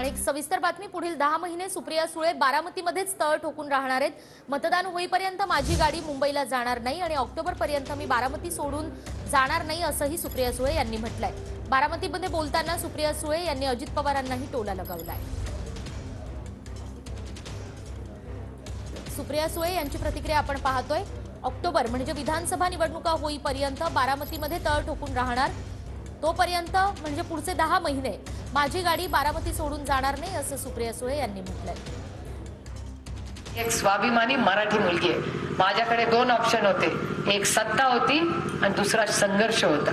आणि एक सविस्तर बातमी, पुढील 10 महिने सुप्रिया सुळे बारामतीमध्येच तळ ठोकून राहणार आहेत. मतदान होईपर्यंत माझी गाडी मुंबईला जाणार नाही आणि ऑक्टोबरपर्यंत मी बारामती सोडून जाणार नाही असंही सुप्रिया सुळे यांनी म्हटलंय. बारामतीमध्ये बोलताना सुप्रिया सुळे यांनी अजित पवारांनाही टोला लगावलाय. सुप्रिया सुळे यांची प्रतिक्रिया आपण पाहतोय. ऑक्टोबर म्हणजे विधानसभा निवडणुका होईपर्यंत बारामतीमध्ये तळ ठोकून राहणार, तोपर्यंत म्हणजे पुढचे 10 महिने माझी गाडी बारामती सोडून जाणार नाही असं सुप्रिया सुळे यांनी म्हटलंय. एक स्वाभिमानी मराठी मुलगी आहे. माझ्याकडे 2 ऑप्शन होते, एक सत्ता होती आणि दुसरा संघर्ष होता.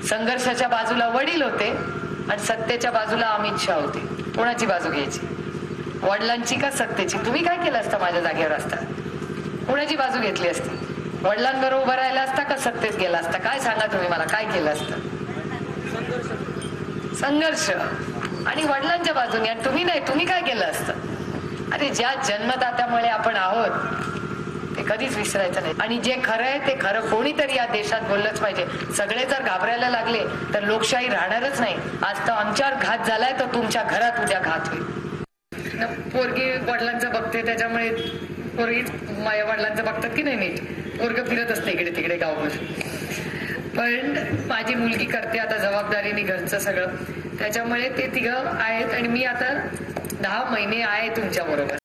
संघर्षाच्या बाजूला वडील होते आणि सत्तेच्या बाजूला अमित शहा होते. कोणाची बाजू घ्यायची, वडिलांची का सत्तेची? तुम्ही काय केलं असतं माझ्या जागेवर असता? कोणाची बाजू घेतली असती? वडिलांबरोबर उभं राहिला असता का सत्तेत गेला असता? काय सांगा तुम्ही मला, काय केलं असतं? संघर्ष आणि वडिलांच्या बाजूने. आणि तुम्ही नाही, तुम्ही काय केलं असतं? अरे ज्या जन्मदात्यामुळे आपण आहोत ते कधीच विसरायचं नाही. आणि जे खरं आहे ते खरं कोणीतरी या देशात बोललंच पाहिजे. सगळे जर घाबरायला लागले तर लोकशाही राहणारच नाही. आज तर आमच्यावर घात झालाय तर तुमच्या घरात उद्या घात होईल. पोरगी वडिलांचं बघते त्याच्यामुळे पोरगी माझ्या वडिलांचं बघतात की नाही नीट. पोरग फिरत असते इकडे तिकडे गावमध्ये. पण माझी मुलगी करते आता जबाबदारीने घरचं सगळं, त्याच्यामुळे ते तिघं आहेत आणि मी आता 10 महिने आहे तुमच्या बरोबर.